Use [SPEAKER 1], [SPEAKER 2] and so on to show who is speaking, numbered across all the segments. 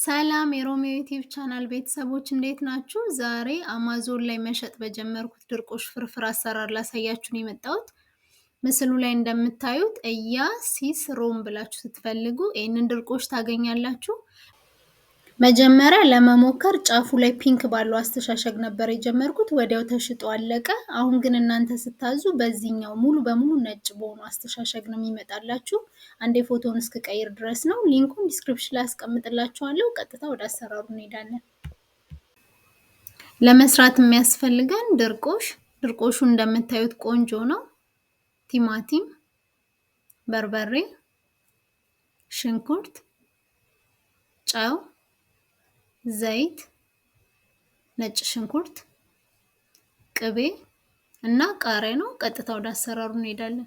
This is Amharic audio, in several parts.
[SPEAKER 1] ሰላም የሮሚዮ ዩቲዩብ ቻናል ቤተሰቦች እንዴት ናችሁ? ዛሬ አማዞን ላይ መሸጥ በጀመርኩት ድርቆሽ ፍርፍር አሰራር ላሳያችሁ ነው የመጣሁት። ምስሉ ላይ እንደምታዩት ሲስ ሮም ብላችሁ ስትፈልጉ ይህንን ድርቆሽ ታገኛላችሁ። መጀመሪያ ለመሞከር ጫፉ ላይ ፒንክ ባለው አስተሻሸግ ነበር የጀመርኩት። ወዲያው ተሽጦ አለቀ። አሁን ግን እናንተ ስታዙ በዚህኛው ሙሉ በሙሉ ነጭ በሆኑ አስተሻሸግ ነው የሚመጣላችሁ። አንዴ ፎቶውን እስክቀይር ድረስ ነው። ሊንኩን ዲስክሪፕሽን ላይ አስቀምጥላችኋለሁ። ቀጥታ ወደ አሰራሩ እንሄዳለን። ለመስራት የሚያስፈልገን ድርቆሹ እንደምታዩት ቆንጆ ነው። ቲማቲም፣ በርበሬ፣ ሽንኩርት፣ ጨው፣ ዘይት፣ ነጭ ሽንኩርት፣ ቅቤ እና ቃሪያ ነው። ቀጥታ ወደ አሰራሩ እንሄዳለን።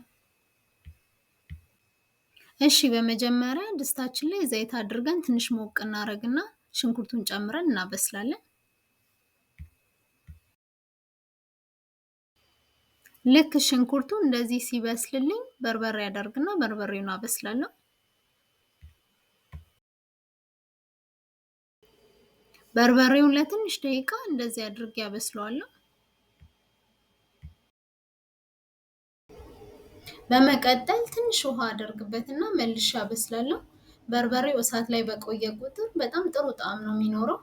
[SPEAKER 1] እሺ በመጀመሪያ ድስታችን ላይ ዘይት አድርገን ትንሽ ሞቅ እናደርግና ሽንኩርቱን ጨምረን እናበስላለን። ልክ ሽንኩርቱ እንደዚህ ሲበስልልኝ በርበሬ አደርግና በርበሬውን አበስላለሁ። በርበሬውን ለትንሽ ደቂቃ እንደዚህ አድርጌ አበስለዋለሁ። በመቀጠል ትንሽ ውሃ አደርግበትና መልሼ አበስላለሁ። በርበሬው እሳት ላይ በቆየ ቁጥር በጣም ጥሩ ጣዕም ነው የሚኖረው።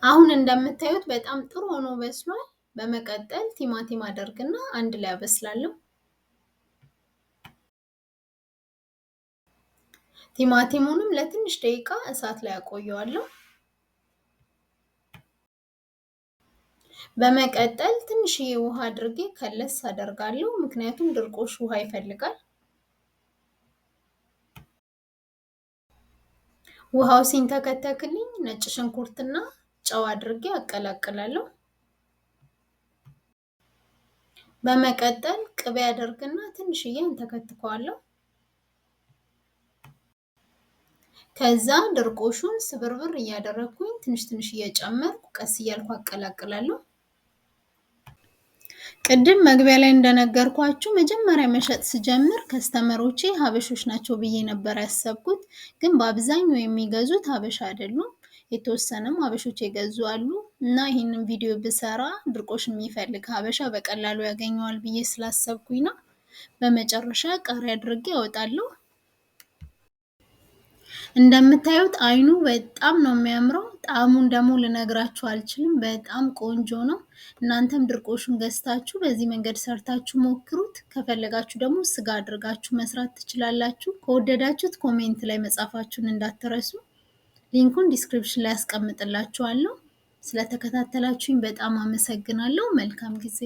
[SPEAKER 1] አሁን እንደምታዩት በጣም ጥሩ ሆኖ በስሏል። በመቀጠል ቲማቲም አደርግና አንድ ላይ አበስላለሁ። ቲማቲሙንም ለትንሽ ደቂቃ እሳት ላይ አቆየዋለሁ። በመቀጠል ትንሽዬ ውሃ አድርጌ ከለስ አደርጋለሁ፣ ምክንያቱም ድርቆሽ ውሃ ይፈልጋል። ውሃው ሲንተከተክልኝ ነጭ ሽንኩርትና ጨው አድርጌ አቀላቅላለሁ። በመቀጠል ቅቤ አደርግና ትንሽዬ እንተከትከዋለሁ። ከዛ ድርቆሹን ስብርብር እያደረኩኝ ትንሽ እየጨመርኩ ቀስ እያልኩ አቀላቅላለሁ። ቅድም መግቢያ ላይ እንደነገርኳችሁ መጀመሪያ መሸጥ ስጀምር ከስተመሮቼ ሀበሾች ናቸው ብዬ ነበር ያሰብኩት፣ ግን በአብዛኛው የሚገዙት ሀበሻ አይደሉም። የተወሰነም ሀበሾች የገዙ አሉ እና ይህንን ቪዲዮ ብሰራ ድርቆሽ የሚፈልግ ሀበሻ በቀላሉ ያገኘዋል ብዬ ስላሰብኩኝ ነው። በመጨረሻ ቃሪያ አድርጌ አወጣለሁ። እንደምታዩት አይኑ በጣም ነው የሚያምረው። ጣዕሙን ደግሞ ልነግራችሁ አልችልም፣ በጣም ቆንጆ ነው። እናንተም ድርቆሹን ገዝታችሁ በዚህ መንገድ ሰርታችሁ ሞክሩት። ከፈለጋችሁ ደግሞ ስጋ አድርጋችሁ መስራት ትችላላችሁ። ከወደዳችሁት ኮሜንት ላይ መጻፋችሁን እንዳትረሱ። ሊንኩን ዲስክሪፕሽን ላይ አስቀምጥላችኋለሁ። ስለተከታተላችሁኝ በጣም አመሰግናለሁ። መልካም ጊዜ